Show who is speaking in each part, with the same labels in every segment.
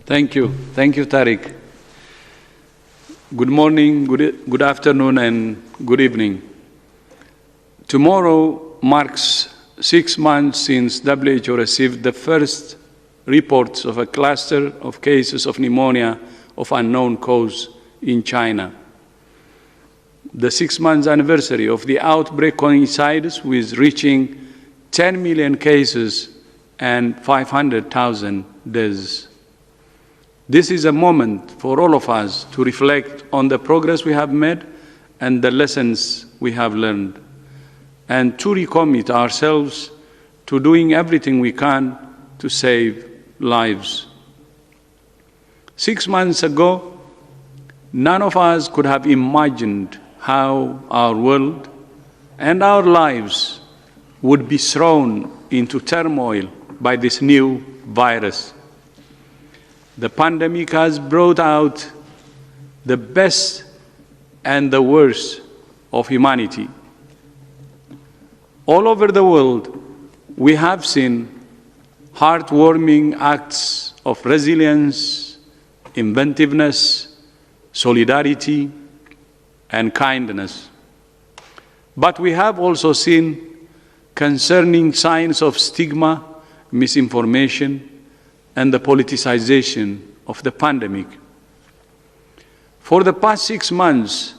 Speaker 1: Thank you. Thank you, Tariq. Good morning, good afternoon, and good evening. Tomorrow marks 6 months since WHO received the first reports of a cluster of cases of pneumonia of unknown cause in China. The 6-month anniversary of the outbreak coincides with reaching 10 million cases and 500,000 deaths. This is a moment for all of us to reflect on the progress we have made and the lessons we have learned, and to recommit ourselves to doing everything we can to save lives. 6 months ago, none of us could have imagined how our world and our lives would be thrown into turmoil by this new virus. The pandemic has brought out the best and the worst of humanity. All over the world, we have seen heartwarming acts of resilience, inventiveness, solidarity, and kindness. But we have also seen concerning signs of stigma, misinformation, and the politicization of the pandemic. For the past 6 months,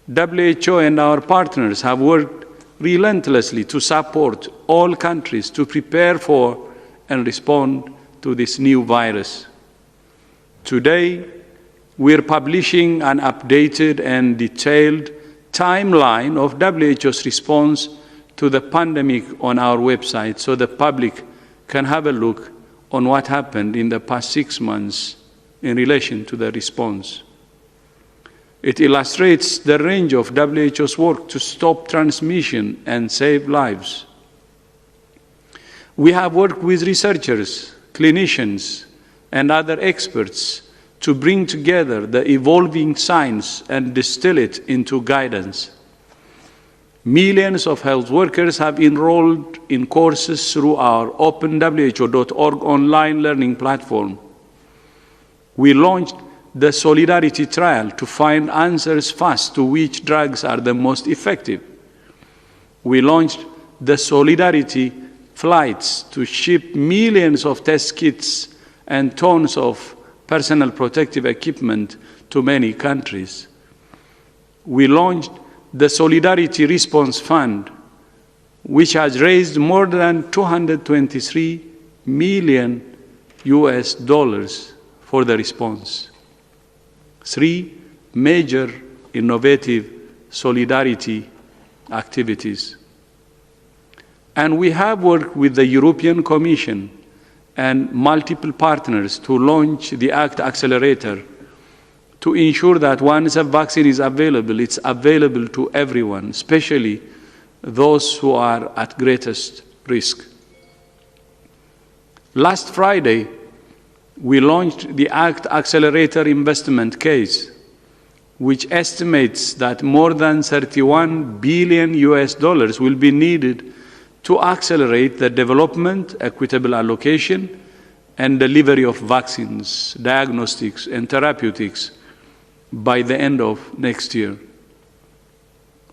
Speaker 1: WHO and our partners have worked relentlessly to support all countries to prepare for and respond to this new virus. Today, we are publishing an updated and detailed timeline of WHO's response to the pandemic on our website so the public can have a look on what happened in the past 6 months in relation to the response. It illustrates the range of WHO's work to stop transmission and save lives. We have worked with researchers, clinicians, and other experts to bring together the evolving science and distill it into guidance. Millions of health workers have enrolled in courses through our openwho.org online learning platform. We launched the Solidarity Trial to find answers fast to which drugs are the most effective. We launched the Solidarity Flights to ship millions of test kits and tons of personal protective equipment to many countries. We launched the Solidarity Response Fund, which has raised more than 223 million US dollars for the response. 3 major innovative solidarity activities. And we have worked with the European Commission and multiple partners to launch the ACT Accelerator to ensure that once a vaccine is available, it's available to everyone, especially those who are at greatest risk. Last Friday, we launched the ACT Accelerator investment case, which estimates that more than 31 billion US dollars will be needed to accelerate the development, equitable allocation, and delivery of vaccines, diagnostics, and therapeutics by the end of next year.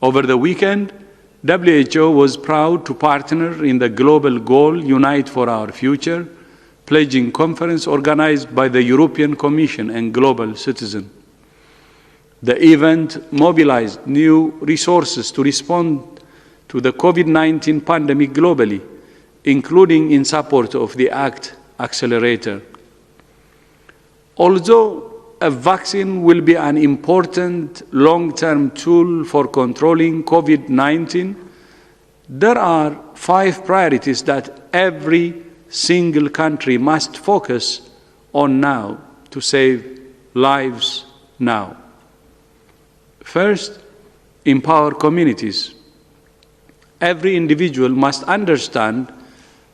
Speaker 1: Over the weekend, WHO was proud to partner in the global goal Unite for Our Future pledging conference organized by the European Commission and Global Citizen. The event mobilized new resources to respond to the COVID-19 pandemic globally, including in support of the ACT Accelerator. Although a vaccine will be an important long-term tool for controlling COVID-19, there are 5 priorities that every single country must focus on now to save lives now. First, empower communities. Every individual must understand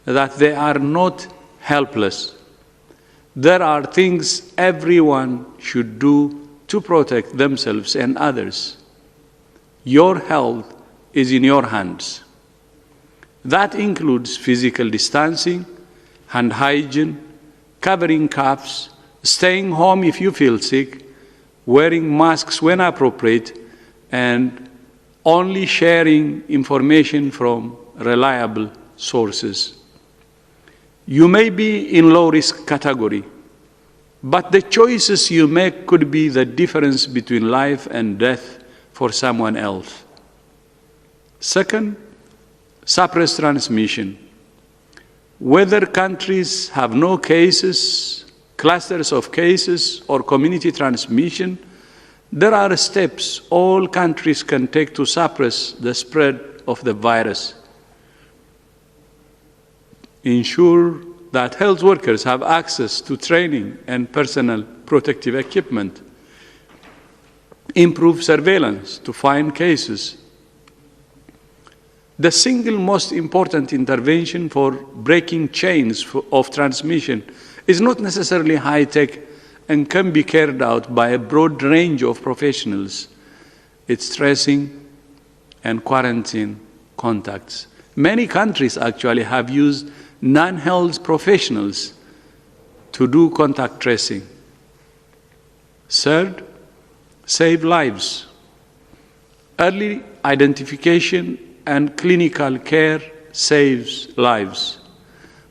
Speaker 1: that they are not helpless. There are things everyone should do to protect themselves and others. Your health is in your hands. That includes physical distancing, hand hygiene, covering coughs, staying home if you feel sick, wearing masks when appropriate, and only sharing information from reliable sources. You may be in low-risk category, but the choices you make could be the difference between life and death for someone else. Second, suppress transmission. Whether countries have no cases, clusters of cases, or community transmission, there are steps all countries can take to suppress the spread of the virus. Ensure that health workers have access to training and personal protective equipment. Improve surveillance to find cases. The single most important intervention for breaking chains of transmission is not necessarily high-tech and can be carried out by a broad range of professionals. It's tracing and quarantine contacts. Many countries actually have used non-health professionals to do contact tracing. Third, save lives. Early identification and clinical care saves lives.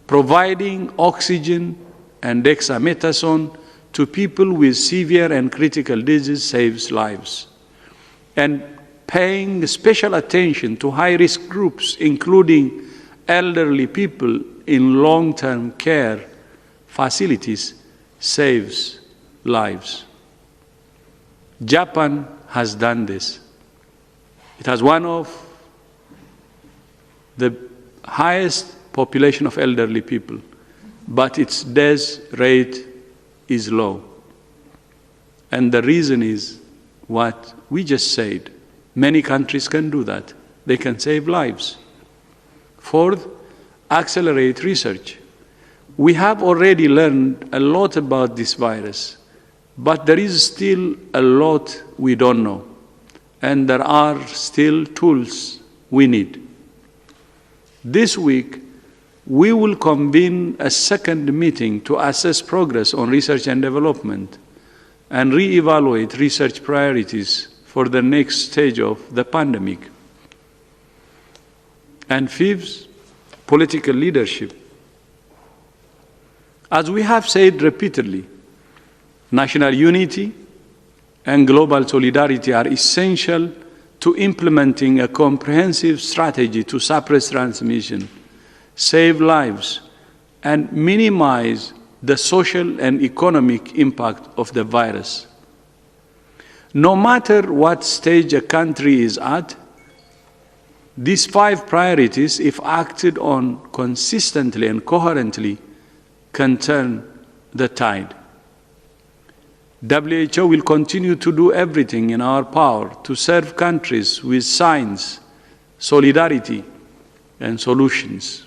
Speaker 1: Providing oxygen and dexamethasone to people with severe and critical disease saves lives. And paying special attention to high-risk groups, including elderly people in long-term care facilities, saves lives. Japan has done this. It has one of the highest population of elderly people, but its death rate is low. And the reason is what we just said. Many countries can do that. They can save lives. Fourth, accelerate research. We have already learned a lot about this virus, but there is still a lot we don't know, and there are still tools we need. This week, we will convene a second meeting to assess progress on research and development and re-evaluate research priorities for the next stage of the pandemic. And fifth, political leadership. As we have said repeatedly, national unity and global solidarity are essential to implementing a comprehensive strategy to suppress transmission, save lives, and minimize the social and economic impact of the virus. No matter what stage a country is at, these 5 priorities, if acted on consistently and coherently, can turn the tide. WHO will continue to do everything in our power to serve countries with science, solidarity, and solutions.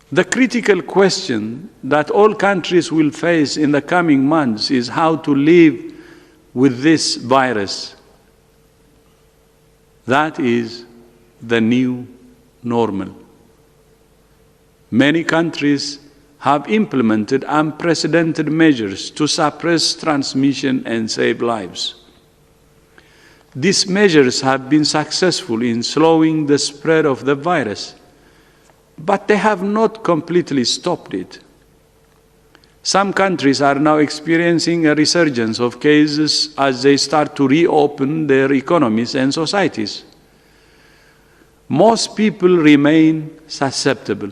Speaker 1: The critical question that all countries will face in the coming months is how to live with this virus. That is the new normal. Many countries have implemented unprecedented measures to suppress transmission and save lives. These measures have been successful in slowing the spread of the virus, but they have not completely stopped it. Some countries are now experiencing a resurgence of cases as they start to reopen their economies and societies. Most people remain susceptible.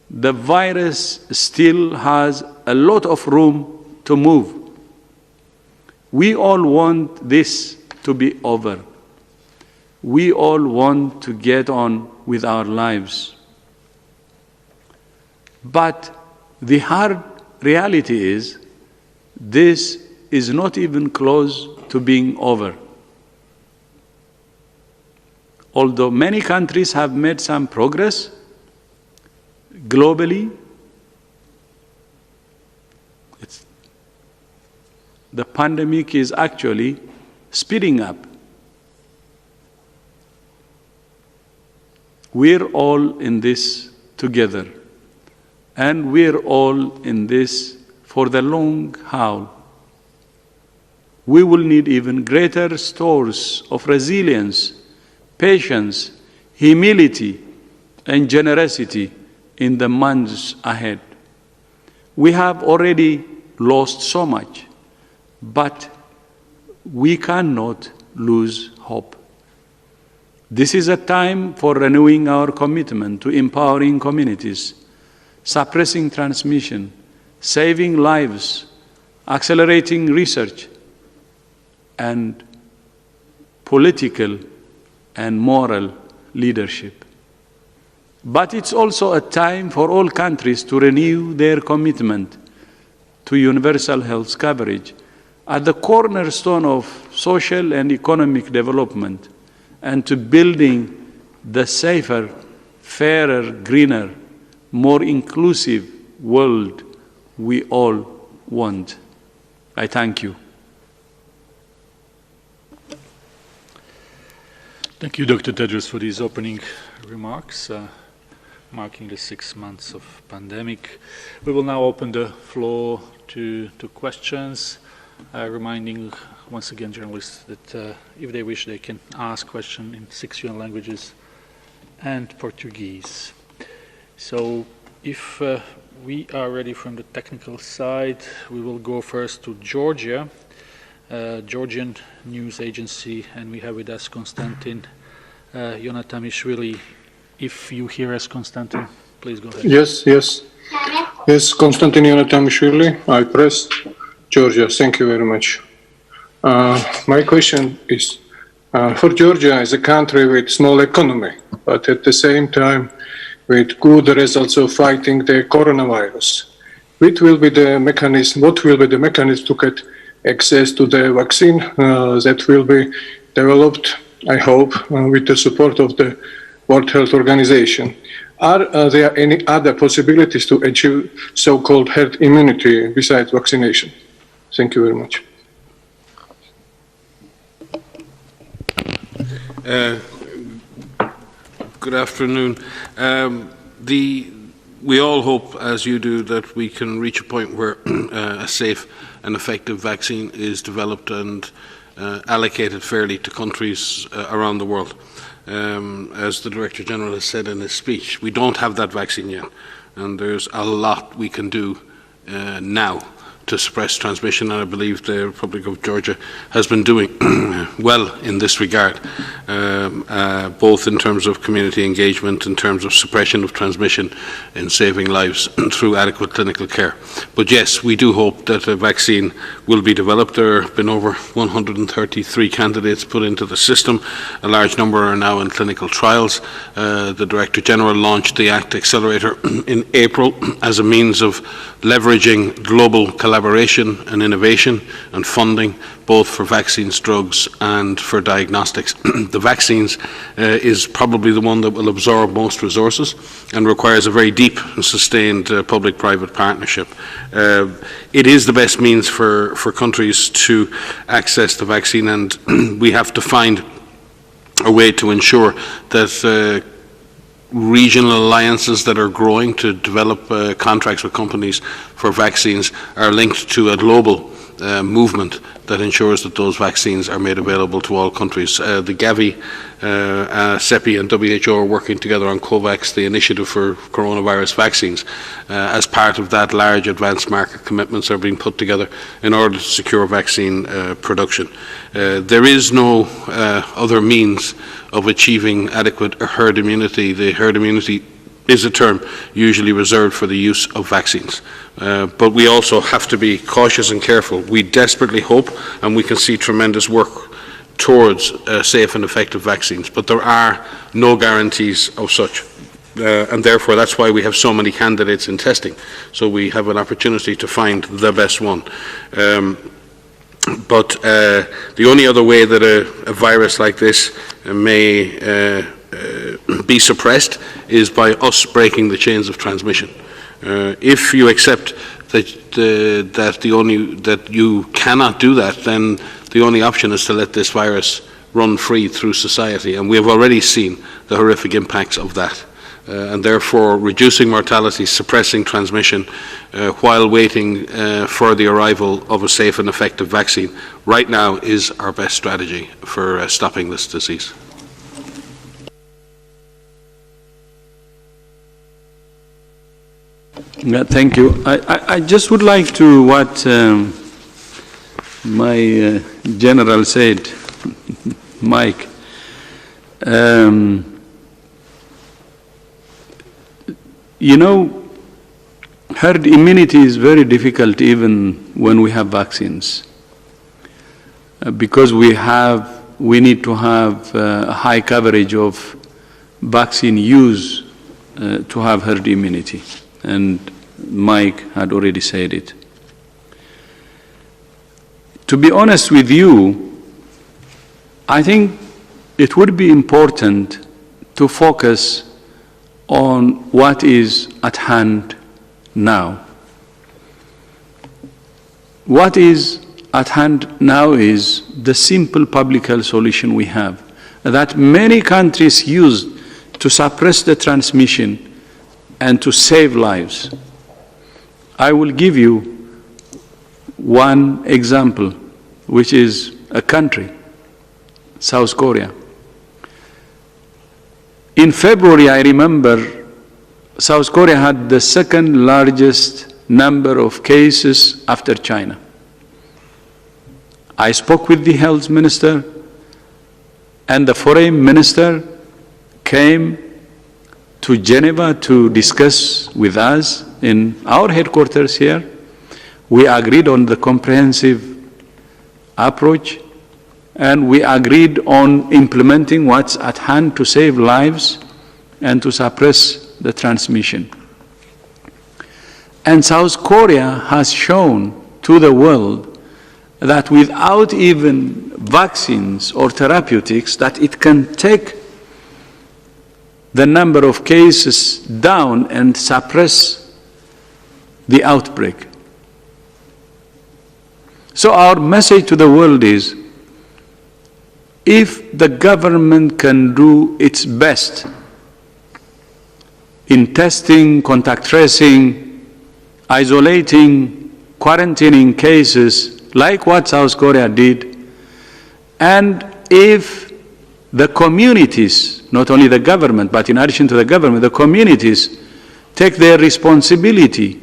Speaker 1: The virus still has a lot of room to move. We all want this to be over. We all want to get on with our lives. But the hard reality is, this is not even close to being over. Although many countries have made some progress, globally, the pandemic is actually speeding up. We're all in this together. And we're all in this for the long haul. We will need even greater stores of resilience, patience, humility, and generosity in the months ahead. We have already lost so much, but we cannot lose hope. This is a time for renewing our commitment to empowering communities, suppressing transmission, saving lives, accelerating research, and political and moral leadership. But it's also a time for all countries to renew their commitment to universal health coverage at the cornerstone of social and economic development, and to building the safer, fairer, greener, more inclusive world we all want. I thank you.
Speaker 2: Thank you, Dr. Tedros, for these opening remarks, marking the 6 months of pandemic. We will now open the floor to questions, reminding once again journalists that if they wish, they can ask questions in 6 UN languages and Portuguese. So if we are ready from the technical side, we will go first to Georgia, Georgian news agency, and we have with us Konstantin Yonatamishvili. If you hear us, Konstantin, please go ahead.
Speaker 3: Yes, Konstantin Yonatamishvili, I pressed. Georgia, thank you very much. My question is, for Georgia is a country with small economy, but at the same time with good results of fighting the coronavirus. What will be the mechanism to get access to the vaccine that will be developed, I hope, with the support of the World Health Organization? Are there any other possibilities to achieve so-called herd immunity besides vaccination? Thank you very much.
Speaker 4: Good afternoon. We all hope, as you do, that we can reach a point where a safe and effective vaccine is developed and allocated fairly to countries around the world. As the Director General has said in his speech, we don't have that vaccine yet, and there's a lot we can do now to suppress transmission, and I believe the Republic of Georgia has been doing well in this regard, both in terms of community engagement, in terms of suppression of transmission, and saving lives through adequate clinical care. But yes, we do hope that a vaccine will be developed. There have been over 133 candidates put into the system. A large number are now in clinical trials. The Director General launched the ACT Accelerator in April as a means of leveraging global collaboration and innovation and funding, both for vaccines, drugs, and for diagnostics. The vaccines is probably the one that will absorb most resources and requires a very deep and sustained public-private partnership. It is the best means for countries to access the vaccine, and we have to find a way to ensure that regional alliances that are growing to develop contracts with companies for vaccines are linked to a global movement that ensures that those vaccines are made available to all countries. The Gavi, CEPI and WHO are working together on COVAX, the initiative for coronavirus vaccines. As part of that, large advanced market commitments are being put together in order to secure vaccine production. There is no other means of achieving adequate herd immunity. The herd immunity is a term usually reserved for the use of vaccines. But we also have to be cautious and careful. We desperately hope, and we can see tremendous work towards safe and effective vaccines, but there are no guarantees of such. And therefore, that's why we have so many candidates in testing. So we have an opportunity to find the best one. But the only other way that a virus like this may be suppressed is by us breaking the chains of transmission. If you accept that you cannot do that, then the only option is to let this virus run free through society, and we have already seen the horrific impacts of that. and therefore reducing mortality, suppressing transmission while waiting for the arrival of a safe and effective vaccine, right now is our best strategy for stopping this disease.
Speaker 1: Yeah, thank you. I just would like to what my general said, Mike. You know, herd immunity is very difficult even when we have vaccines, because we need to have a high coverage of vaccine use to have herd immunity, and Mike had already said it. To be honest with you, I think it would be important to focus on what is at hand now. What is at hand now is the simple public health solution we have, that many countries use to suppress the transmission and to save lives. I will give you one example, which is a country, South Korea. In February, I remember, South Korea had the second largest number of cases after China. I spoke with the health minister, and the foreign minister came to Geneva to discuss with us in our headquarters here. We agreed on the comprehensive approach, and we agreed on implementing what's at hand to save lives and to suppress the transmission. And South Korea has shown to the world that without even vaccines or therapeutics, that it can take the number of cases down and suppress the outbreak. So our message to the world is, if the government can do its best in testing, contact tracing, isolating, quarantining cases, like what South Korea did, and if the communities, not only the government, but in addition to the government, the communities take their responsibility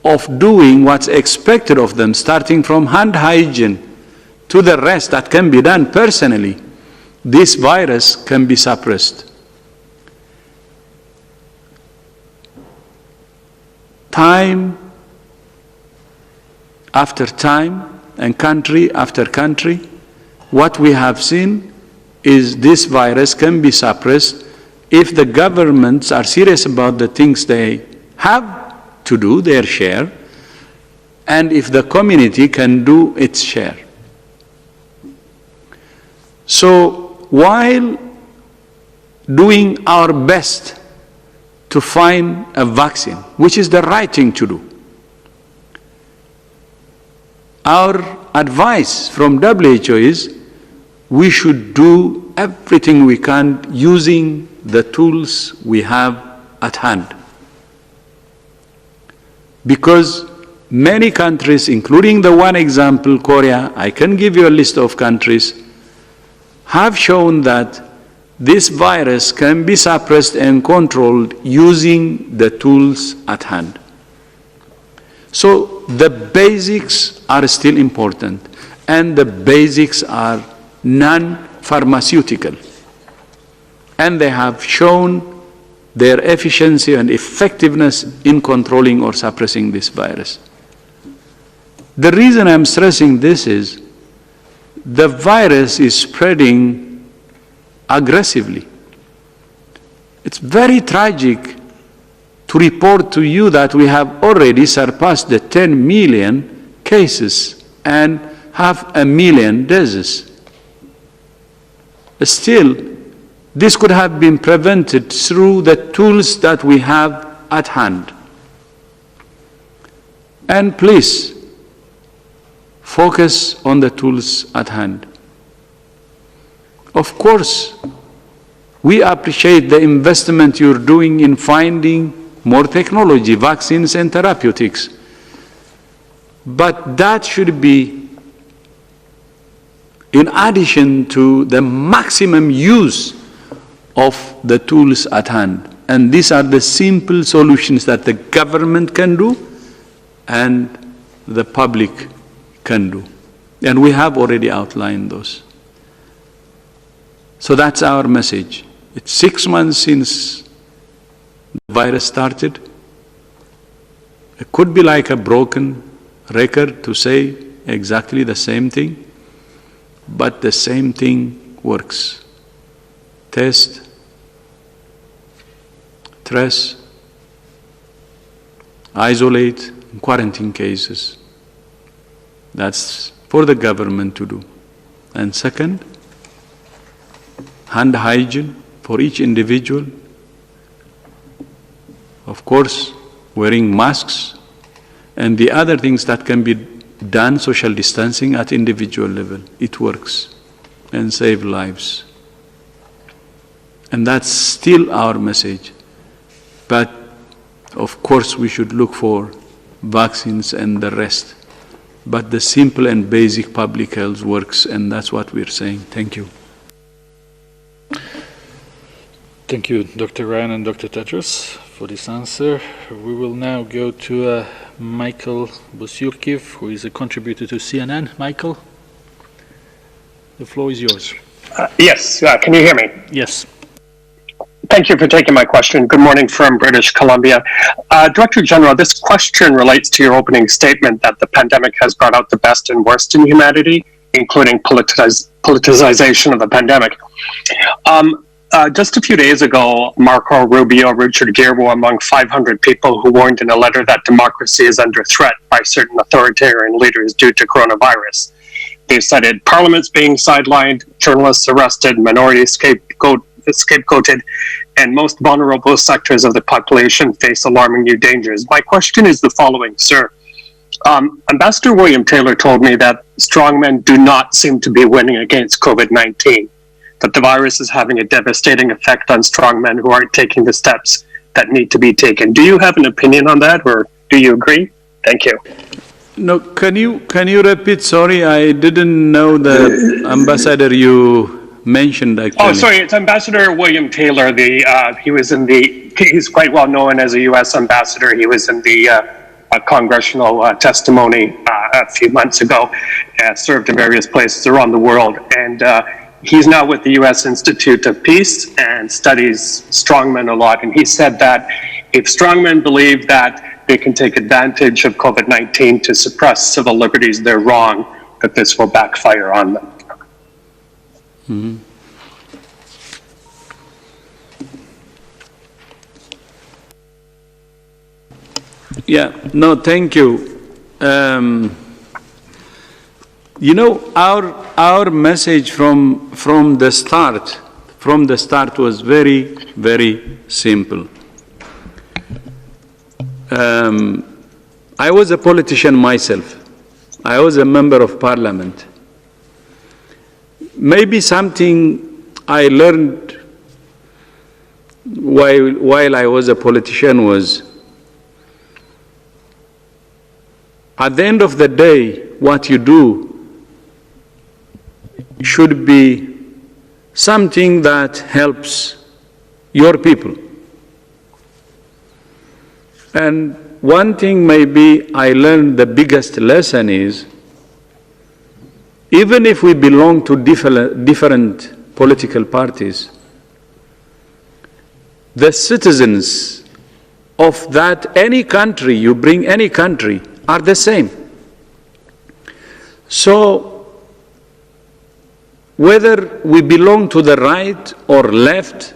Speaker 1: of doing what's expected of them, starting from hand hygiene to the rest that can be done personally, this virus can be suppressed. Time after time and country after country, what we have seen is this virus can be suppressed if the governments are serious about the things they have to do, their share, and if the community can do its share. So while doing our best to find a vaccine, which is the right thing to do, our advice from WHO is we should do everything we can using the tools we have at hand. Because many countries, including the one example, Korea, I can give you a list of countries, have shown that this virus can be suppressed and controlled using the tools at hand. So the basics are still important, and the basics are non-pharmaceutical, and they have shown their efficiency and effectiveness in controlling or suppressing this virus. The reason I'm stressing this is the virus is spreading aggressively. It's very tragic to report to you that we have already surpassed the 10 million cases and 500,000 deaths. Still, this could have been prevented through the tools that we have at hand. And please, focus on the tools at hand. Of course, We appreciate the investment you're doing in finding more technology, vaccines and therapeutics. But that should be in addition to the maximum use of the tools at hand. And these are the simple solutions that the government can do and the public can do. And we have already outlined those. So that's our message. It's 6 months since the virus started. It could be like a broken record to say exactly the same thing, but the same thing works. Test, trace, isolate, and quarantine cases. That's for the government to do. And second, hand hygiene for each individual. Of course, wearing masks and the other things that can be done, social distancing at individual level. It works and save lives. And that's still our message. But of course we should look for vaccines and the rest. But the simple and basic public health works, and that's what we're saying. Thank you.
Speaker 2: Thank you, Dr. Ryan and Dr. Tedros, for this answer. We will now go to Michael Bosyurkiv, who is a contributor to CNN. Michael, the floor is yours.
Speaker 5: Yes, can you hear me?
Speaker 2: Yes.
Speaker 5: Thank you for taking my question. Good morning from British Columbia. Director General, this question relates to your opening statement that the pandemic has brought out the best and worst in humanity, including politicization of the pandemic. Just a few days ago, Marco Rubio, Richard Gere were among 500 people who warned in a letter that democracy is under threat by certain authoritarian leaders due to coronavirus. They cited parliaments being sidelined, journalists arrested, minorities scapegoated, and most vulnerable sectors of the population face alarming new dangers. My question is the following, sir. Ambassador William Taylor told me that strongmen do not seem to be winning against COVID-19, that the virus is having a devastating effect on strongmen who aren't taking the steps that need to be taken. Do you have an opinion on that, or do you agree? Thank you.
Speaker 1: No, can you repeat? Sorry, I didn't know the ambassador you mentioned actually.
Speaker 5: Oh, sorry, it's Ambassador William Taylor. He's quite well known as a U.S. ambassador. He was in the congressional testimony a few months ago, served in various places around the world, and he's now with the U.S. Institute of Peace and studies strongmen a lot. And he said that if strongmen believe that they can take advantage of COVID-19 to suppress civil liberties, they're wrong, that this will backfire on them.
Speaker 1: Mm-hmm. Yeah, no, thank you. You know, our message from the start was very, very simple. I was a politician myself. I was a member of parliament. Maybe something I learned while I was a politician was, at the end of the day, what you do should be something that helps your people. And one thing maybe I learned, the biggest lesson is, even if we belong to different political parties, the citizens of any country, you bring any country, are the same. So whether we belong to the right or left,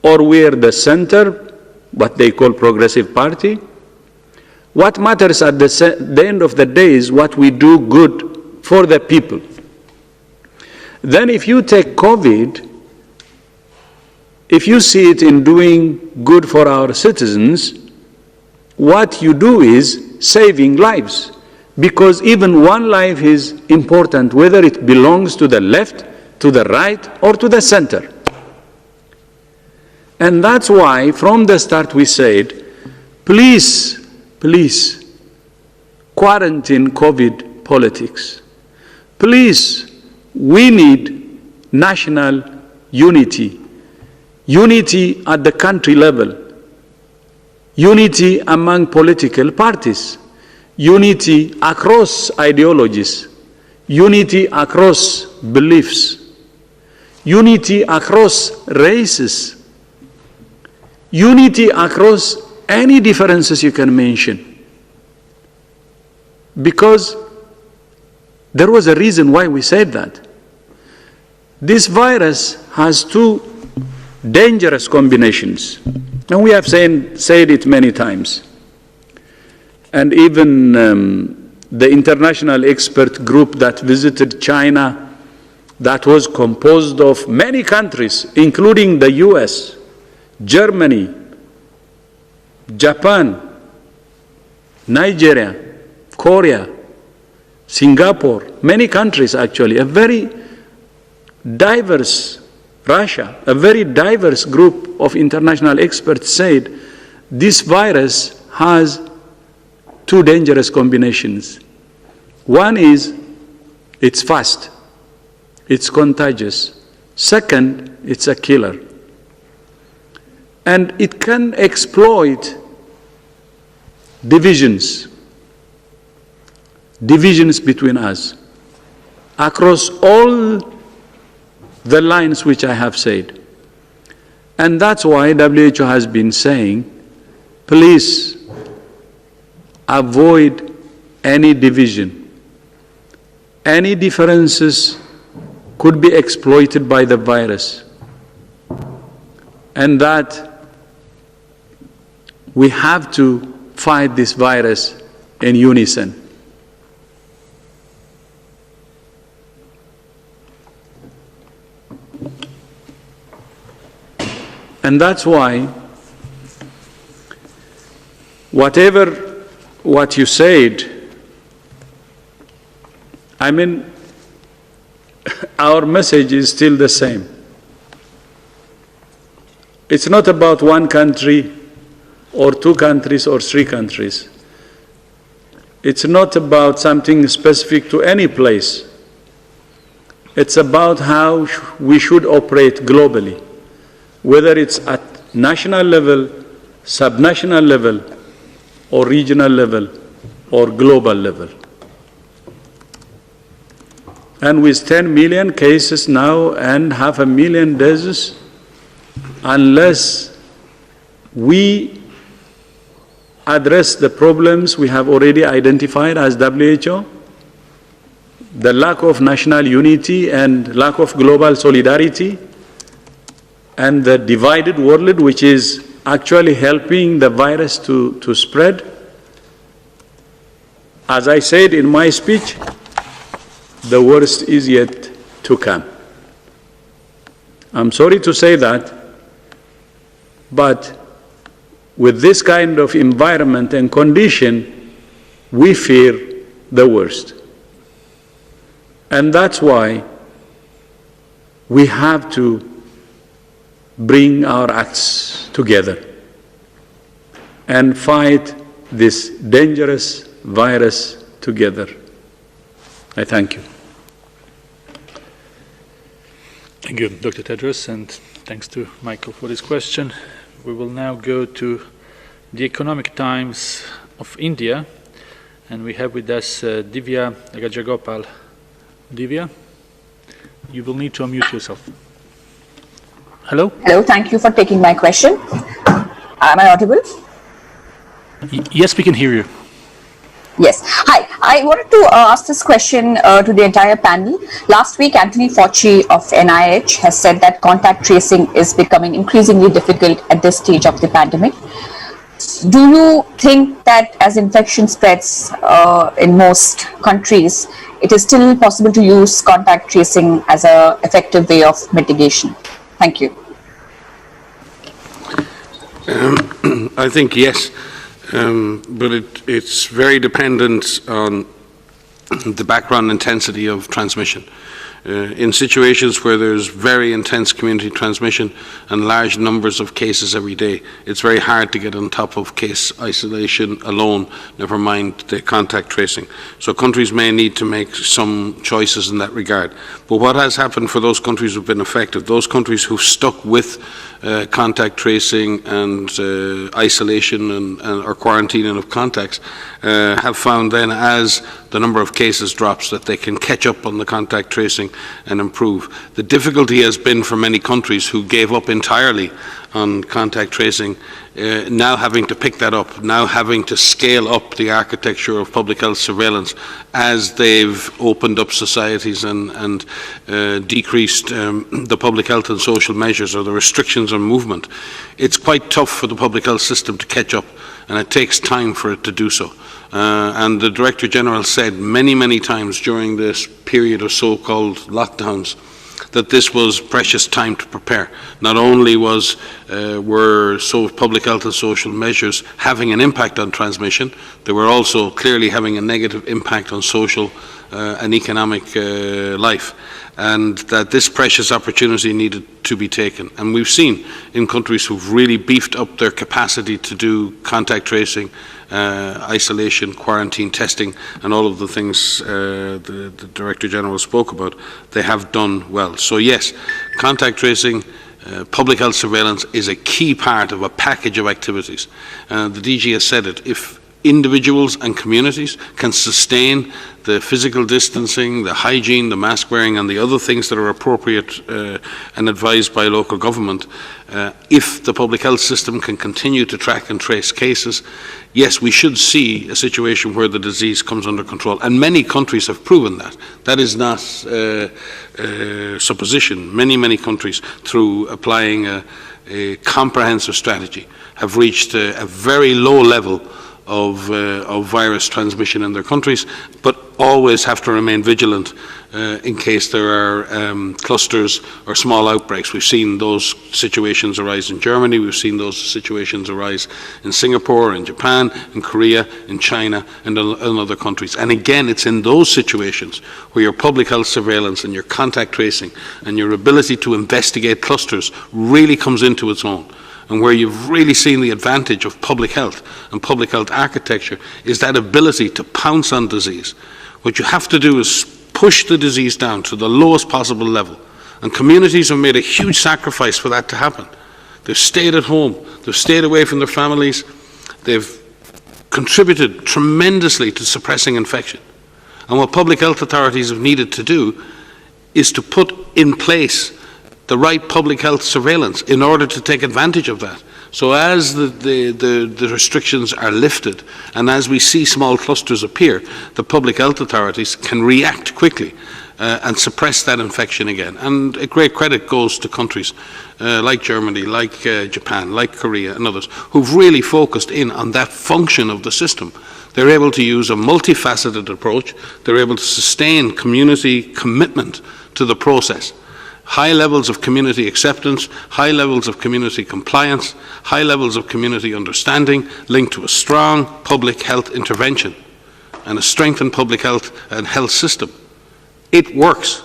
Speaker 1: or we're the center, what they call progressive party, what matters at the end of the day is what we do good for the people. Then if you take COVID, if you see it in doing good for our citizens, what you do is saving lives. Because even one life is important, whether it belongs to the left, to the right, or to the center. And that's why from the start we said, please, please, quarantine COVID politics. Please, we need national unity. Unity at the country level. Unity among political parties. Unity across ideologies. Unity across beliefs. Unity across races. Unity across any differences you can mention. Because there was a reason why we said that. This virus has two dangerous combinations. And we have said it many times. And even the international expert group that visited China, that was composed of many countries, including the US, Germany, Japan, Nigeria, Korea, Singapore, many countries actually, a very diverse, Russia, a very diverse group of international experts said this virus has two dangerous combinations. One is it's fast, it's contagious. Second, it's a killer. And it can exploit divisions between us across all the lines which I have said. And that's why WHO has been saying, please avoid any division. Any differences could be exploited by the virus. And that we have to fight this virus in unison. And that's why what you said, I mean, our message is still the same. It's not about one country or two countries or three countries. It's not about something specific to any place. It's about how we should operate globally, whether it's at national level, subnational level, or regional level, or global level. And with 10 million cases now and 500,000 deaths, unless we address the problems we have already identified as WHO, the lack of national unity and lack of global solidarity, and the divided world, which is actually helping the virus to spread. As I said in my speech, the worst is yet to come. I'm sorry to say that, but with this kind of environment and condition, we fear the worst. And that's why we have to bring our acts together and fight this dangerous virus together. I thank you.
Speaker 2: Thank you, Dr. Tedros, and thanks to Michael for this question. We will now go to the Economic Times of India, and we have with us Divya Rajagopal. Divya, you will need to unmute yourself. Hello?
Speaker 6: Hello, thank you for taking my question. Am I audible?
Speaker 2: Yes, we can hear you.
Speaker 6: Yes. Hi, I wanted to ask this question to the entire panel. Last week, Anthony Fauci of NIH has said that contact tracing is becoming increasingly difficult at this stage of the pandemic. Do you think that as infection spreads in most countries, it is still possible to use contact tracing as an effective way of mitigation? Thank you.
Speaker 4: I think yes, but it's very dependent on the background intensity of transmission. In situations where there's very intense community transmission and large numbers of cases every day, it's very hard to get on top of case isolation alone, never mind the contact tracing. So countries may need to make some choices in that regard. But what has happened for those countries who have been effective, those countries who've stuck with contact tracing and isolation or quarantining of contacts, have found then, as the number of cases drops, that they can catch up on the contact tracing and improve. The difficulty has been for many countries who gave up entirely on contact tracing, now having to pick that up, now having to scale up the architecture of public health surveillance as they've opened up societies and decreased the public health and social measures or the restrictions on movement. It's quite tough for the public health system to catch up, and it takes time for it to do so. And the Director General said many, many times during this period of so-called lockdowns that this was precious time to prepare. Not only were public health and social measures having an impact on transmission, they were also clearly having a negative impact on social and economic life, and that this precious opportunity needed to be taken. And we've seen in countries who've really beefed up their capacity to do contact tracing, isolation, quarantine, testing, and all of the things the Director General spoke about, they have done well. So yes, contact tracing, public health surveillance is a key part of a package of activities. The DG has said it. If individuals and communities can sustain the physical distancing, the hygiene, the mask wearing, and the other things that are appropriate and advised by local government, if the public health system can continue to track and trace cases, yes, we should see a situation where the disease comes under control. And many countries have proven that. That is not supposition. Many, many countries, through applying a comprehensive strategy, have reached a very low level of virus transmission in their countries, but always have to remain vigilant in case there are clusters or small outbreaks. We've seen those situations arise in Germany, we've seen those situations arise in Singapore, in Japan, in Korea, in China, and in other countries. And again, it's in those situations where your public health surveillance and your contact tracing and your ability to investigate clusters really comes into its own, and where you've really seen the advantage of public health and public health architecture is that ability to pounce on disease. What you have to do is push the disease down to the lowest possible level. And communities have made a huge sacrifice for that to happen. They've stayed at home, they've stayed away from their families, they've contributed tremendously to suppressing infection. And what public health authorities have needed to do is to put in place the right public health surveillance in order to take advantage of that. So as the restrictions are lifted and as we see small clusters appear, the public health authorities can react quickly and suppress that infection again. And a great credit goes to countries like Germany, like Japan, like Korea and others who've really focused in on that function of the system. They're able to use a multifaceted approach. They're able to sustain community commitment to the process. High levels of community acceptance, high levels of community compliance, high levels of community understanding linked to a strong public health intervention and a strengthened public health and health system. It works.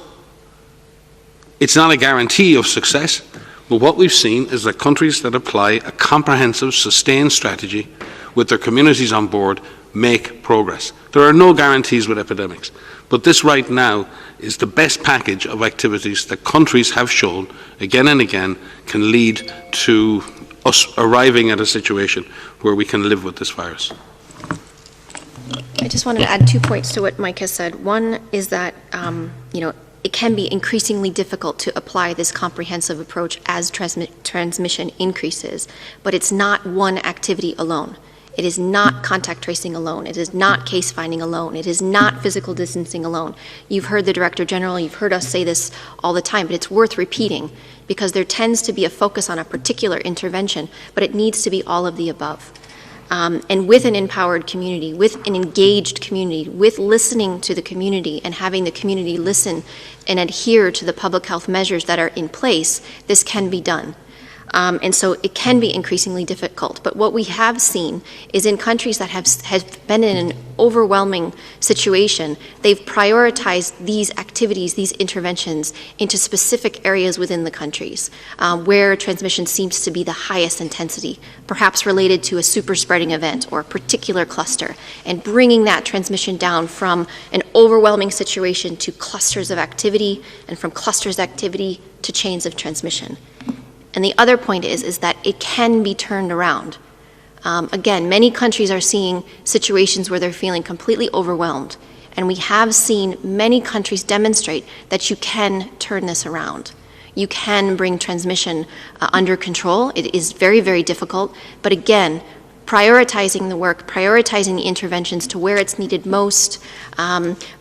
Speaker 4: It's not a guarantee of success, but what we've seen is that countries that apply a comprehensive, sustained strategy with their communities on board make progress. There are no guarantees with epidemics, but this right now is the best package of activities that countries have shown again and again can lead to us arriving at a situation where we can live with this virus.
Speaker 7: I just wanted to add 2 points to what Mike has said. One is that, it can be increasingly difficult to apply this comprehensive approach as transmission increases, but it's not one activity alone. It is not contact tracing alone. It is not case finding alone. It is not physical distancing alone. You've heard the Director General, you've heard us say this all the time, but it's worth repeating because there tends to be a focus on a particular intervention, but it needs to be all of the above. And with an empowered community, with an engaged community, with listening to the community and having the community listen and adhere to the public health measures that are in place, this can be done. And so it can be increasingly difficult. But what we have seen is in countries that have been in an overwhelming situation, they've prioritized these activities, these interventions, into specific areas within the countries where transmission seems to be the highest intensity, perhaps related to a super spreading event or a particular cluster, and bringing that transmission down from an overwhelming situation to clusters of activity, and from clusters of activity to chains of transmission. And the other point is that it can be turned around. Again, many countries are seeing situations where they're feeling completely overwhelmed. And we have seen many countries demonstrate that you can turn this around. You can bring transmission under control. It is very, very difficult. But again, prioritizing the work, prioritizing the interventions to where it's needed most,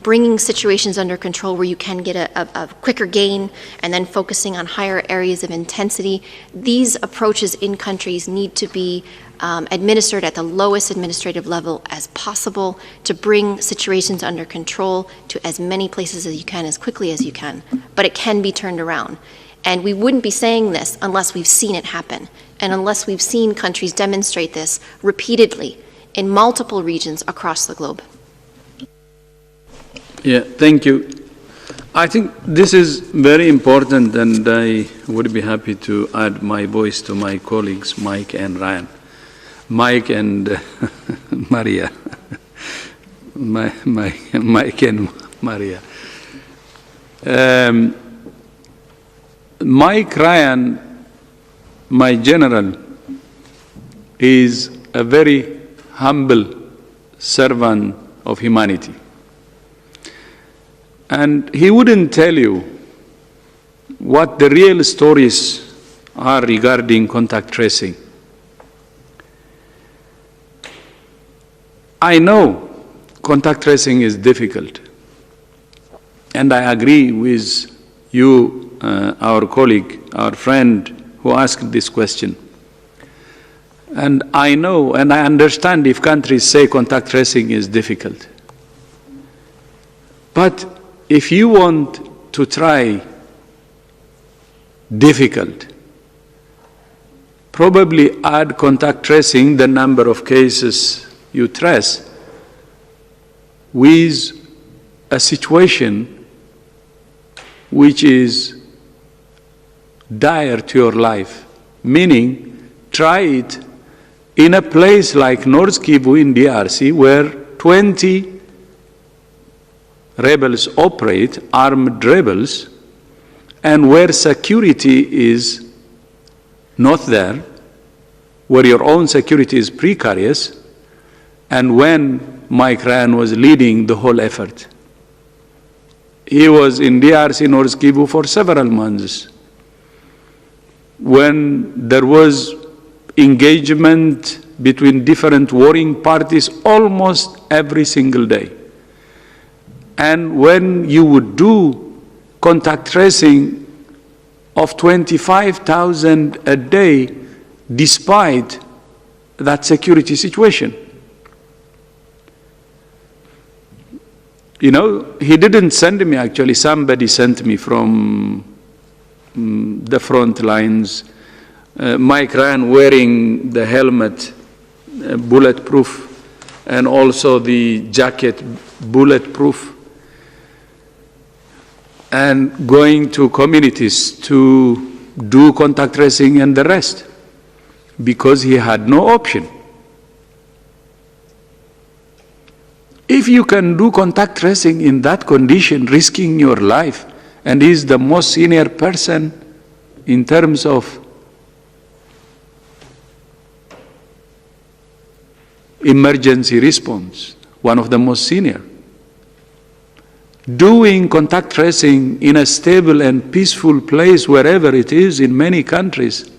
Speaker 7: bringing situations under control where you can get a quicker gain, and then focusing on higher areas of intensity. These approaches in countries need to be administered at the lowest administrative level as possible to bring situations under control to as many places as you can, as quickly as you can. But it can be turned around. And we wouldn't be saying this unless we've seen it happen, and unless we've seen countries demonstrate this repeatedly in multiple regions across the globe.
Speaker 1: Yeah, thank you. I think this is very important, and I would be happy to add my voice to my colleagues, Mike and Ryan. Mike and Maria. Mike and Maria. Mike Ryan, my general, is a very humble servant of humanity. And he wouldn't tell you what the real stories are regarding contact tracing. I know contact tracing is difficult, and I agree with you, our colleague, our friend who asked this question. And I know and I understand if countries say contact tracing is difficult. But if you want to try difficult, probably add contact tracing, the number of cases you trace, with a situation which is dire to your life, meaning try it in a place like North Kivu in DRC, where 20 rebels operate, armed rebels, and where security is not there, where your own security is precarious, and when Mike Ryan was leading the whole effort. He was in DRC, North Kivu, for several months, when there was engagement between different warring parties almost every single day. And when you would do contact tracing of 25,000 a day, despite that security situation. You know, he didn't send me actually, somebody sent me from the front lines, Mike Ryan wearing the helmet, bulletproof, and also the jacket, bulletproof, and going to communities to do contact tracing and the rest, because he had no option. If you can do contact tracing in that condition, risking your life, and he's the most senior person in terms of emergency response, one of the most senior, doing contact tracing in a stable and peaceful place wherever it is in many countries,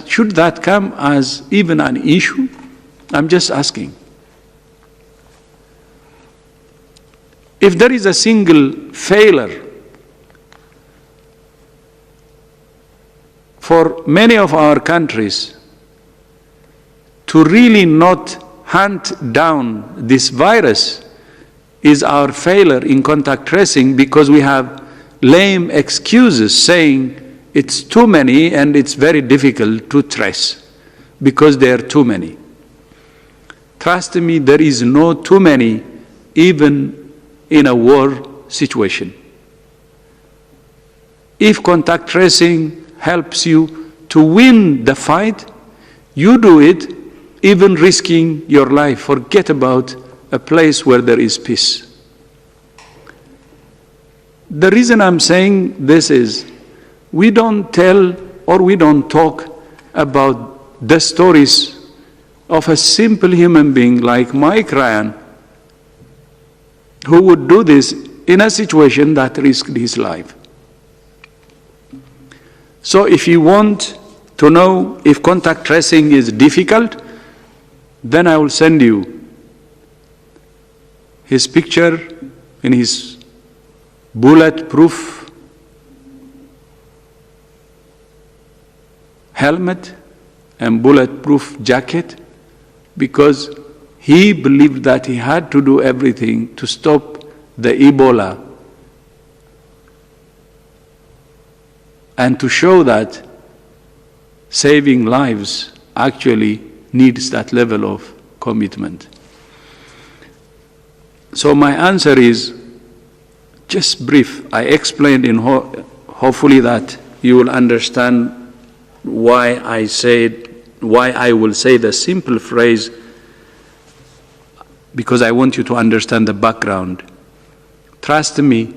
Speaker 1: should that come as even an issue? I'm just asking. If there is a single failure for many of our countries to really not hunt down this virus, is our failure in contact tracing, because we have lame excuses saying It's too many, and it's very difficult to trace because there are too many. Trust me, there is no too many, even in a war situation. If contact tracing helps you to win the fight, you do it, even risking your life. Forget about a place where there is peace. The reason I'm saying this is, we don't tell or we don't talk about the stories of a simple human being like Mike Ryan, who would do this in a situation that risked his life. So if you want to know if contact tracing is difficult, then I will send you his picture in his bulletproof helmet and bulletproof jacket, because he believed that he had to do everything to stop the Ebola and to show that saving lives actually needs that level of commitment. So my answer is just brief. I explained in hopefully that you will understand why I will say the simple phrase, because I want you to understand the background. Trust me,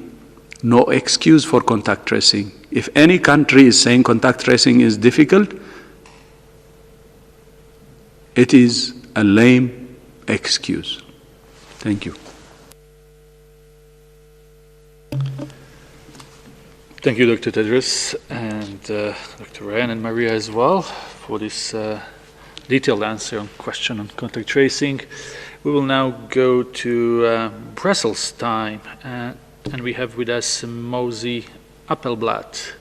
Speaker 1: no excuse for contact tracing. If any country is saying contact tracing is difficult, it is a lame excuse. Thank you.
Speaker 2: Thank you, Dr. Tedros, and Dr. Ryan and Maria as well, for this detailed answer on question on contact tracing. We will now go to Brussels time, and we have with us Mosey Appelblad.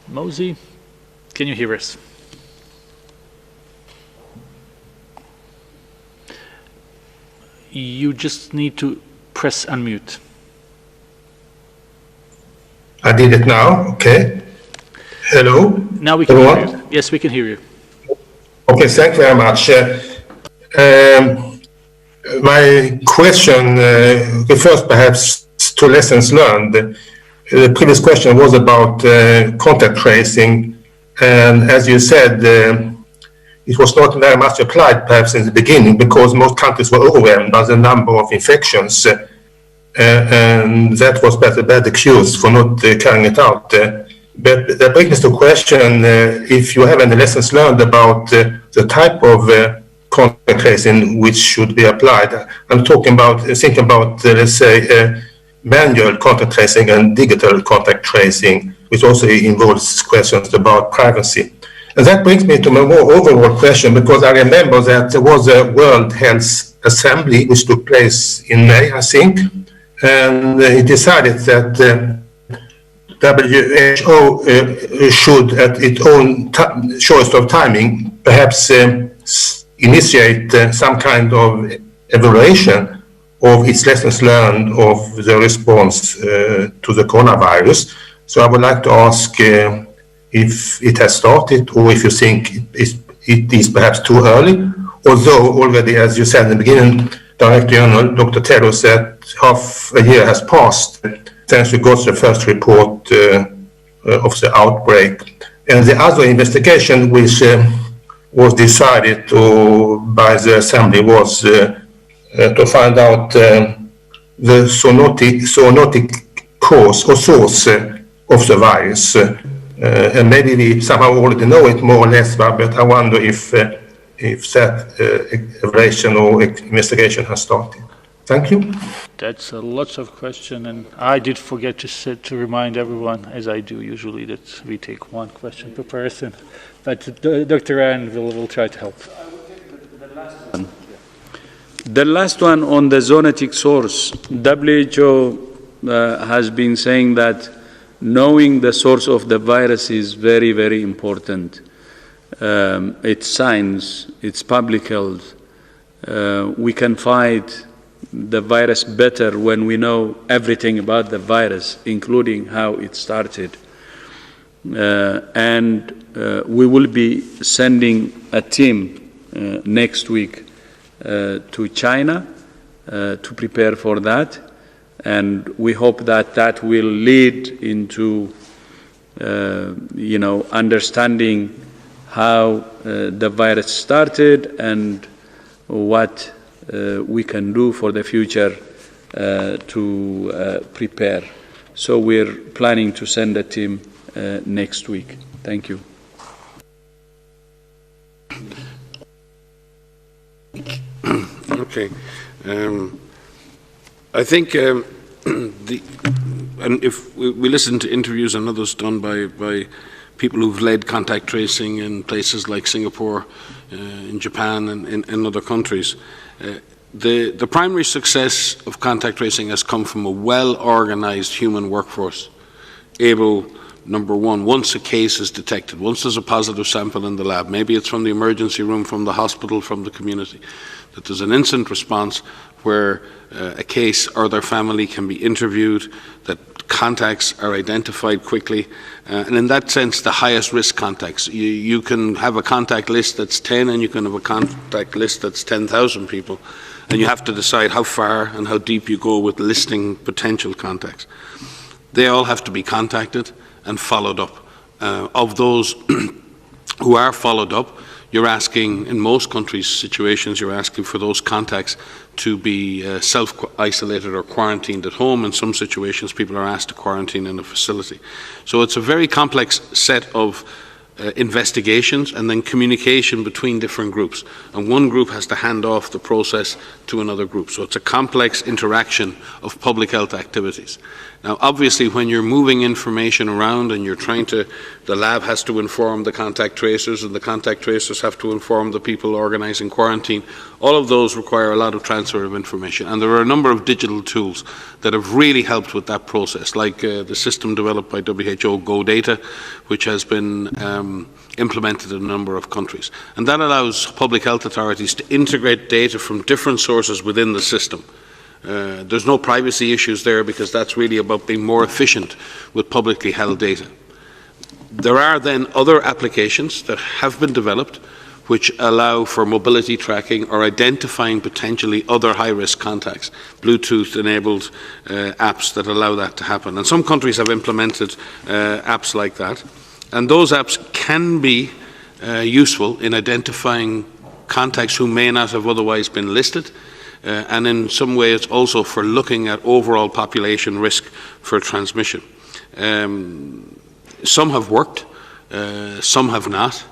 Speaker 2: Mosey, can you hear us? You just need to press unmute.
Speaker 8: I did it now, okay. Hello?
Speaker 2: Now we can hear you. Yes, we can hear you.
Speaker 8: Okay, thank you very much. My question refers perhaps to lessons learned. The previous question was about contact tracing, and as you said, it was not very much applied perhaps in the beginning because most countries were overwhelmed by the number of infections. And that was perhaps a bad excuse for not carrying it out. But that brings us to the question if you have any lessons learned about the type of contact tracing which should be applied. I'm thinking about, let's say, manual contact tracing and digital contact tracing, which also involves questions about privacy. And that brings me to my more overall question, because I remember that there was a World Health Assembly which took place in May, I think, and it decided that WHO should, at its own choice of timing, perhaps initiate some kind of evaluation of its lessons learned of the response to the coronavirus. So I would like to ask if it has started, or if you think it is perhaps too early, although already, as you said in the beginning, Director General Dr. Tedros said half a year has passed since we got the first report of the outbreak. And the other investigation which was decided by the Assembly was to find out the zoonotic cause or source of the virus. And maybe we somehow already know it more or less, but I wonder if that evaluation or investigation has started. Thank you.
Speaker 2: That's a lot of question, and I did forget to remind everyone, as I do usually, that we take one question per person. But Dr. Ryan will try to help.
Speaker 1: I will take the last one. The last one on the zoonotic source. WHO has been saying that knowing the source of the virus is very, very important. It's science, it's public health. We can fight the virus better when we know everything about the virus, including how it started. and we will be sending a team next week to China to prepare for that, and we hope that that will lead into understanding how the virus started and what we can do for the future to prepare. So we're planning to send a team next week. Thank you.
Speaker 4: Okay. I think and if we listen to interviews and others done by people who've led contact tracing in places like Singapore, in Japan, and in other countries, the primary success of contact tracing has come from a well-organized human workforce, able, number one, once a case is detected, once there's a positive sample in the lab, maybe it's from the emergency room, from the hospital, from the community, that there's an instant response where a case or their family can be interviewed, that contacts are identified quickly, and in that sense, the highest risk contacts. You can have a contact list that's 10 and you can have a contact list that's 10,000 people, and you have to decide how far and how deep you go with listing potential contacts. They all have to be contacted and followed up. Of those who are followed up, you're asking, in most countries' situations, you're asking for those contacts to be self-isolated or quarantined at home. In some situations, people are asked to quarantine in a facility. So it's a very complex set of investigations and then communication between different groups. And one group has to hand off the process to another group. So it's a complex interaction of public health activities. Now, obviously, when you're moving information around and you're trying to, the lab has to inform the contact tracers and the contact tracers have to inform the people organizing quarantine, all of those require a lot of transfer of information. And there are a number of digital tools that have really helped with that process, like the system developed by WHO, GoData, which has been implemented in a number of countries. And that allows public health authorities to integrate data from different sources within the system. There's no privacy issues there because that's really about being more efficient with publicly held data. There are then other applications that have been developed which allow for mobility tracking or identifying potentially other high-risk contacts, Bluetooth-enabled apps that allow that to happen. And some countries have implemented apps like that. And those apps can be useful in identifying contacts who may not have otherwise been listed, and in some ways also for looking at overall population risk for transmission. Some have worked, some have not.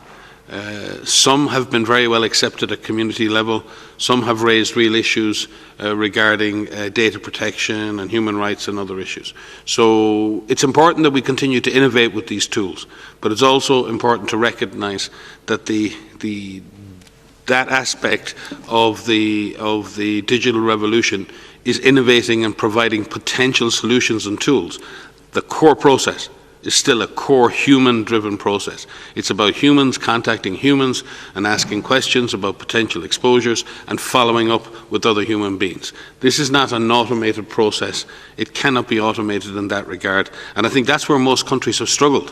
Speaker 4: Some have been very well accepted at community level. Some have raised real issues regarding data protection and human rights and other issues. So it's important that we continue to innovate with these tools, but it's also important to recognize that that aspect of the digital revolution is innovating and providing potential solutions and tools. The core process is still a core human-driven process. It's about humans contacting humans and asking questions about potential exposures and following up with other human beings. This is not an automated process. It cannot be automated in that regard. And I think that's where most countries have struggled.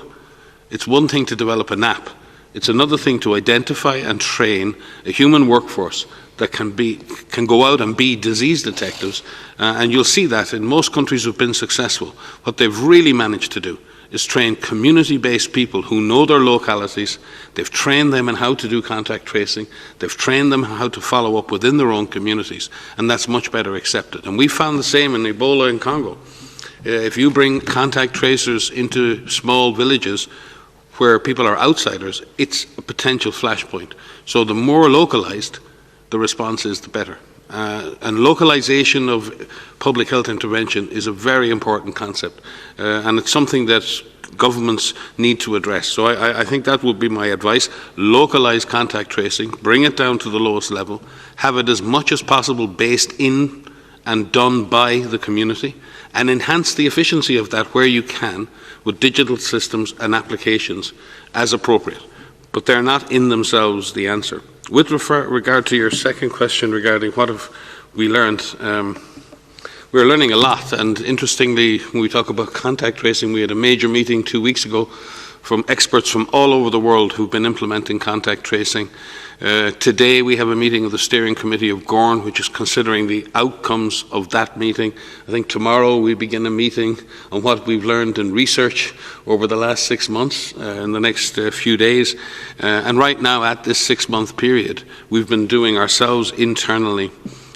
Speaker 4: It's one thing to develop an app. It's another thing to identify and train a human workforce that can go out and be disease detectives. And you'll see that in most countries who've been successful. What they've really managed to do is train community-based people who know their localities. They've trained them in how to do contact tracing. They've trained them how to follow up within their own communities, and that's much better accepted. And we found the same in Ebola in Congo. If you bring contact tracers into small villages where people are outsiders, it's a potential flashpoint. So the more localized the response is, the better. And localization of public health intervention is a very important concept, and it's something that governments need to address. So I think that would be my advice. Localize contact tracing, bring it down to the lowest level, have it as much as possible based in and done by the community, and enhance the efficiency of that where you can with digital systems and applications as appropriate. But they're not in themselves the answer. With regard to your second question regarding what have we learned, we're learning a lot. And interestingly, when we talk about contact tracing, we had a major meeting 2 weeks ago from experts from all over the world who've been implementing contact tracing. Today we have a meeting of the steering committee of GORN, which is considering the outcomes of that meeting. I think tomorrow we begin a meeting on what we've learned in research over the last 6 months in the next few days. And right now, at this 6-month period, we've been doing ourselves internally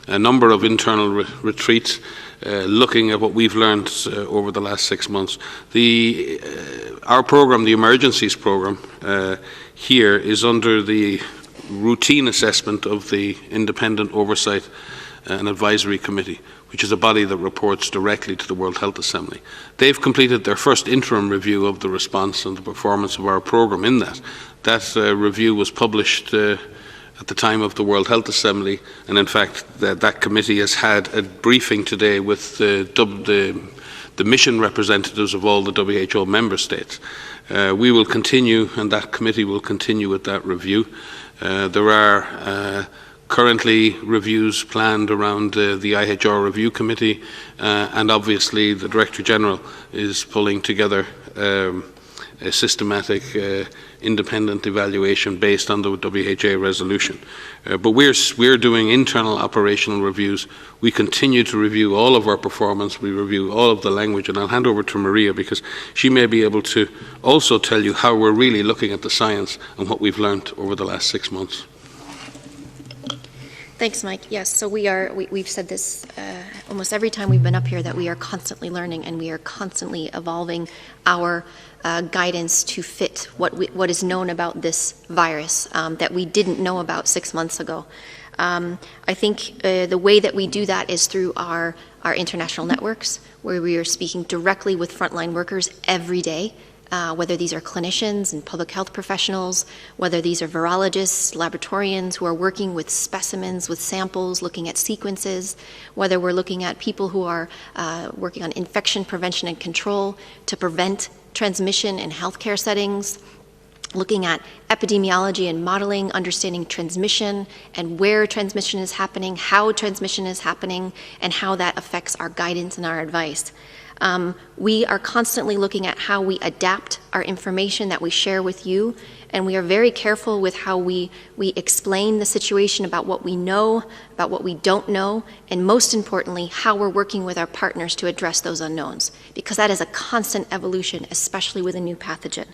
Speaker 4: a number of internal retreats looking at what we've learned over the last 6 months. Our program, the emergencies program, here is under the routine assessment of the Independent Oversight and Advisory Committee, which is a body that reports directly to the World Health Assembly. They've completed their first interim review of the response and the performance of our program in that. That review was published at the time of the World Health Assembly, and in fact that committee has had a briefing today with the mission representatives of all the WHO member states. We will continue, and that committee will continue with that review. There are currently reviews planned around the IHR Review Committee, and obviously the Director General is pulling together a systematic independent evaluation based on the WHA resolution. But we're doing internal operational reviews. We continue to review all of our performance. We review all of the language, and I'll hand over to Maria because she may be able to also tell you how we're really looking at the science and what we've learned over the last 6 months.
Speaker 7: Thanks, Mike. Yes, so we've said this almost every time we've been up here, that we are constantly learning and we are constantly evolving our guidance to fit what is known about this virus that we didn't know about 6 months ago. I think the way that we do that is through our international networks, where we are speaking directly with frontline workers every day, whether these are clinicians and public health professionals, whether these are virologists, laboratorians who are working with specimens, with samples, looking at sequences, whether we're looking at people who are working on infection prevention and control to prevent transmission in healthcare settings, looking at epidemiology and modeling, understanding transmission and where transmission is happening, how transmission is happening, and how that affects our guidance and our advice. We are constantly looking at how we adapt our information that we share with you, and we are very careful with how we explain the situation about what we know, about what we don't know, and most importantly, how we're working with our partners to address those unknowns, because that is a constant evolution, especially with a new pathogen.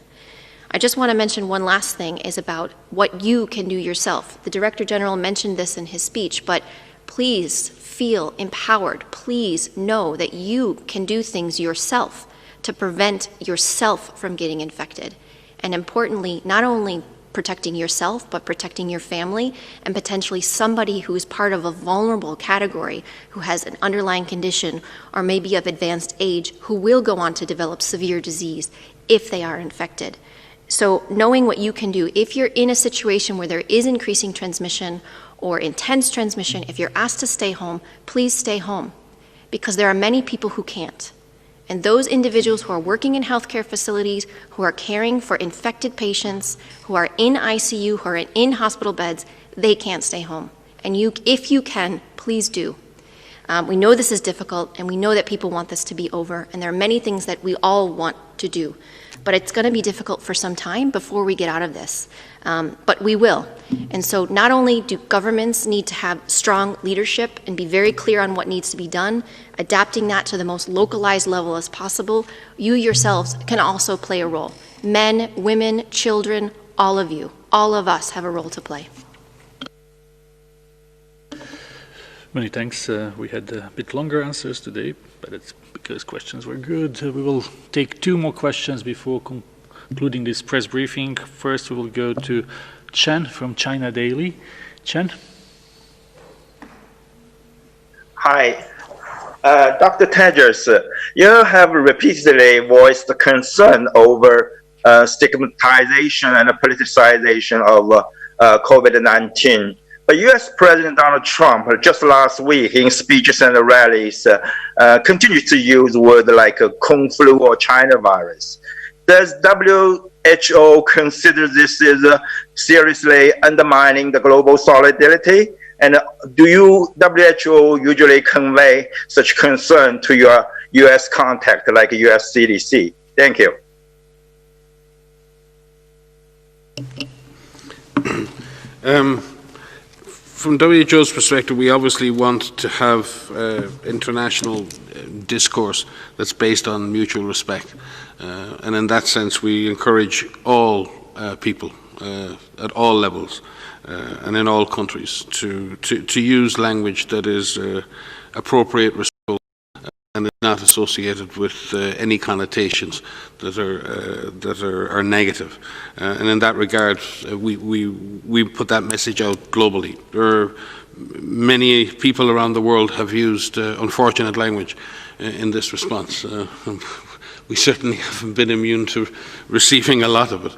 Speaker 7: I just want to mention one last thing is about what you can do yourself. The Director General mentioned this in his speech, but please feel empowered. Please know that you can do things yourself to prevent yourself from getting infected. And importantly, not only protecting yourself, but protecting your family and potentially somebody who is part of a vulnerable category, who has an underlying condition or maybe of advanced age, who will go on to develop severe disease if they are infected. So knowing what you can do, if you're in a situation where there is increasing transmission or intense transmission, if you're asked to stay home, please stay home, because there are many people who can't. And those individuals who are working in healthcare facilities, who are caring for infected patients, who are in ICU, who are in hospital beds, they can't stay home. And if you can, please do. We know this is difficult, and we know that people want this to be over, and there are many things that we all want to do. But it's going to be difficult for some time before we get out of this. But we will. And so not only do governments need to have strong leadership and be very clear on what needs to be done, adapting that to the most localized level as possible, you yourselves can also play a role. Men, women, children, all of you, all of us have a role to play.
Speaker 2: Many thanks. We had a bit longer answers today, but it's because questions were good. We will take 2 more questions before concluding this press briefing. First, we will go to Chen from China Daily. Chen?
Speaker 9: Hi. Dr. Tedros, you have repeatedly voiced concern over stigmatization and politicization of COVID-19. But U.S. President Donald Trump, just last week in speeches and rallies, continues to use words like Kung flu or China virus. Does WHO consider this as seriously undermining the global solidarity? And do WHO usually convey such concern to your U.S. contact, like U.S. CDC? Thank you.
Speaker 4: From WHO's perspective, we obviously want to have international discourse that's based on mutual respect. And in that sense, we encourage all people at all levels and in all countries to use language that is appropriate, respectful, and is not associated with any connotations that are negative. And in that regard, we put that message out globally. There are many people around the world have used unfortunate language in this response. We certainly haven't been immune to receiving a lot of it.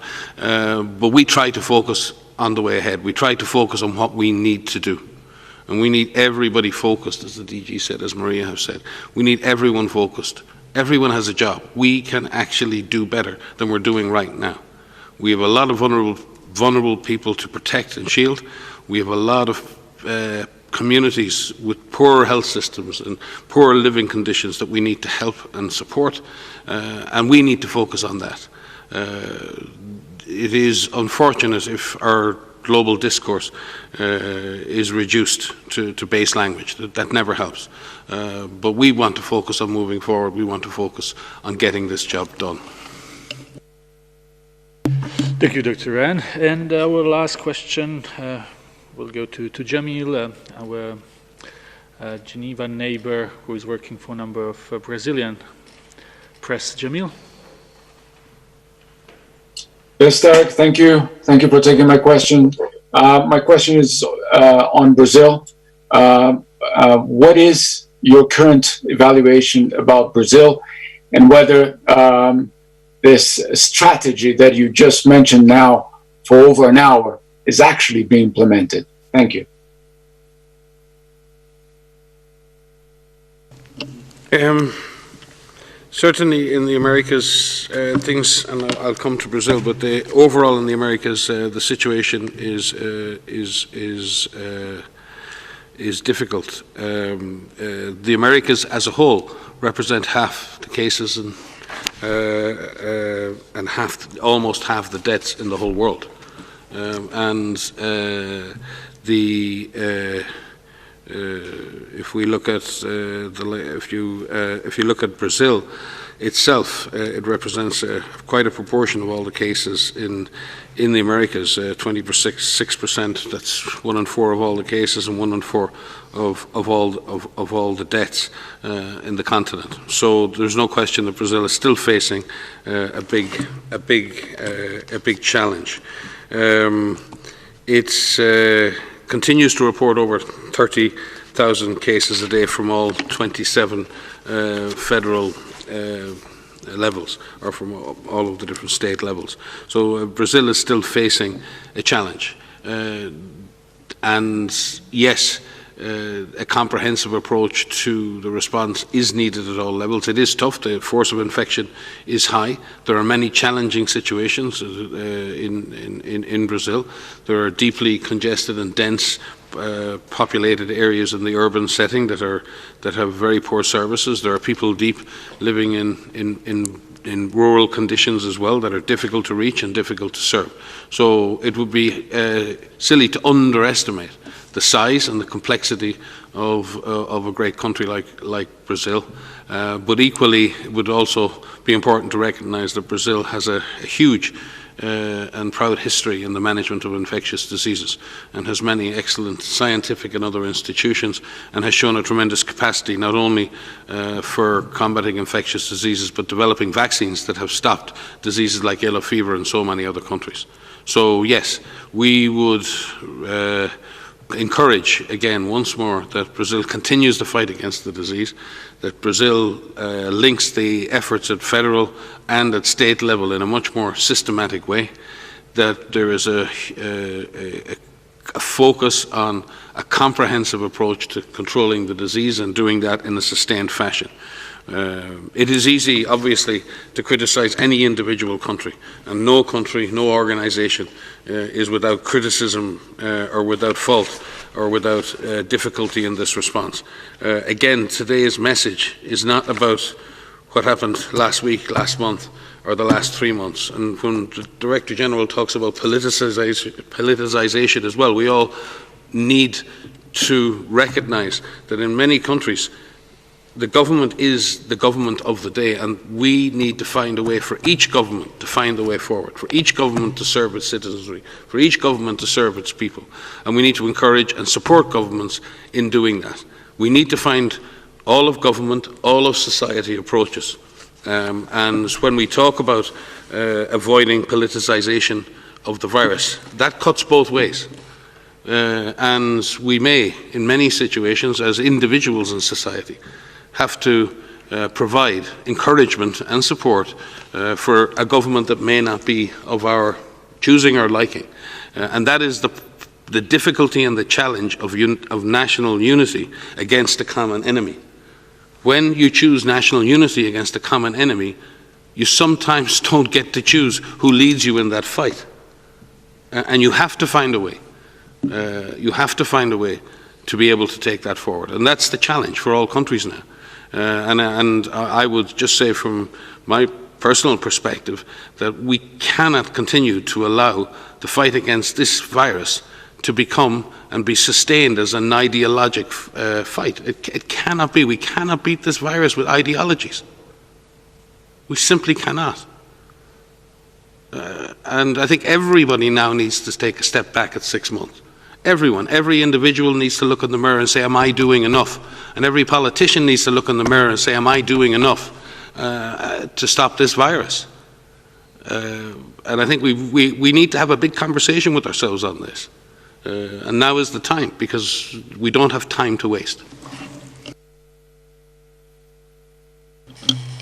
Speaker 4: But we try to focus on the way ahead. We try to focus on what we need to do. And we need everybody focused, as the DG said, as Maria has said. We need everyone focused. Everyone has a job. We can actually do better than we're doing right now. We have a lot of vulnerable people to protect and shield. We have a lot of communities with poor health systems and poor living conditions that we need to help and support, and we need to focus on that. It is unfortunate if our global discourse is reduced to base language. That never helps. But we want to focus on moving forward. We want to focus on getting this job done.
Speaker 2: Thank you, Dr. Ryan. And our last question will go to Jamil, our Geneva neighbor who is working for a number of Brazilian press. Jamil?
Speaker 10: Yes, Derek, thank you. Thank you for taking my question. My question is on Brazil. What is your current evaluation about Brazil and whether this strategy that you just mentioned now for over an hour is actually being implemented? Thank you.
Speaker 4: Certainly in the Americas, things, and I'll come to Brazil, but overall in the Americas, the situation is difficult. The Americas as a whole represent half the cases and almost half the deaths in the whole world. If we look at if you look at Brazil itself, it represents quite a proportion of all the cases in the Americas. 26%. That's 1 in 4 of all the cases and 1 in 4 of all the deaths in the continent. So there's no question that Brazil is still facing a big challenge. It's continues to report over 30,000 cases a day from all 27 federal levels, or from all of the different state levels. So Brazil is still facing a challenge. And yes, a comprehensive approach to the response is needed at all levels. It is tough. The force of infection is high. There are many challenging situations in Brazil. There are deeply congested and dense populated areas in the urban setting that have very poor services. There are people living in rural conditions as well that are difficult to reach and difficult to serve. So it would be silly to underestimate the size and the complexity of a great country like Brazil. But equally, it would also be important to recognize that Brazil has a huge and proud history in the management of infectious diseases, and has many excellent scientific and other institutions, and has shown a tremendous capacity not only for combating infectious diseases, but developing vaccines that have stopped diseases like yellow fever in so many other countries. So yes, we would encourage again once more that Brazil continues the fight against the disease, that Brazil links the efforts at federal and at state level in a much more systematic way, that there is a focus on a comprehensive approach to controlling the disease and doing that in a sustained fashion. It is easy, obviously, to criticize any individual country, and no country, no organization is without criticism or without fault or without difficulty in this response. Again, today's message is not about what happened last week, last month, or the last 3 months. And when the Director General talks about politicization as well, we all need to recognise that in many countries, the government is the government of the day, and we need to find a way for each government to find the way forward, for each government to serve its citizenry, for each government to serve its people. And we need to encourage and support governments in doing that. We need to find all of government, all of society approaches. And when we talk about avoiding politicisation of the virus, that cuts both ways. And we may, in many situations, as individuals in society, have to provide encouragement and support for a government that may not be of our choosing or liking. And that is the difficulty and the challenge of national unity against a common enemy. When you choose national unity against a common enemy, you sometimes don't get to choose who leads you in that fight. And you have to find a way. You have to find a way to be able to take that forward. And that's the challenge for all countries now. And I would just say from my personal perspective that we cannot continue to allow the fight against this virus to become and be sustained as an ideologic fight. It cannot be. We cannot beat this virus with ideologies. We simply cannot. And I think everybody now needs to take a step back at 6 months. Everyone, every individual needs to look in the mirror and say, am I doing enough? And every politician needs to look in the mirror and say, am I doing enough to stop this virus? And I think we need to have a big conversation with ourselves on this. And now is the time, because we don't have time to waste.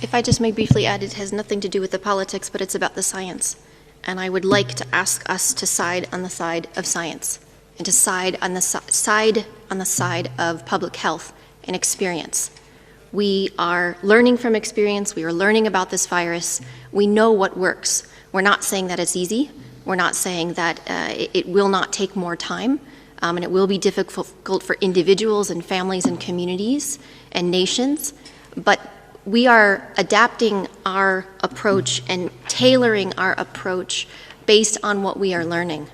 Speaker 7: If I just may briefly add, it has nothing to do with the politics, but it's about the science. And I would like to ask us to side on the side of science, and to side on the side of public health and experience. We are learning from experience. We are learning about this virus. We know what works. We're not saying that it's easy. We're not saying that it will not take more time, and it will be difficult for individuals and families and communities and nations. But we are adapting our approach and tailoring our approach based on what we are learning.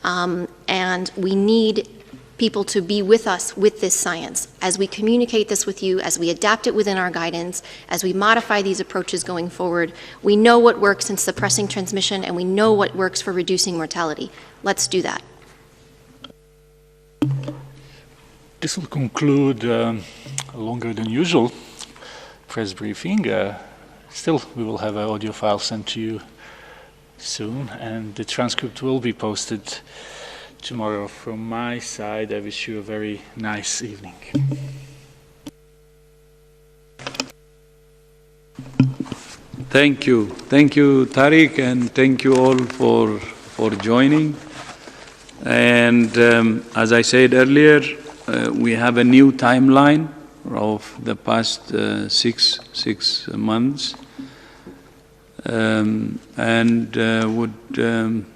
Speaker 7: And we need people to be with us with this science as we communicate this with you, as we adapt it within our guidance, as we modify these approaches going forward. We know what works in suppressing transmission, and we know what works for reducing mortality. Let's do that.
Speaker 2: This will conclude a longer than usual press briefing. Still, we will have an audio file sent to you soon, and the transcript will be posted tomorrow. From my side, I wish you a very nice evening.
Speaker 1: Thank you. Thank you, Tariq, and thank you all for joining. And as I said earlier, we have a new timeline of the past six months. And would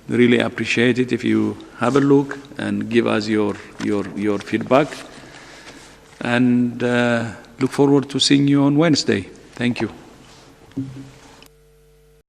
Speaker 1: really appreciate it if you have a look and give us your feedback. And look forward to seeing you on Wednesday. Thank you.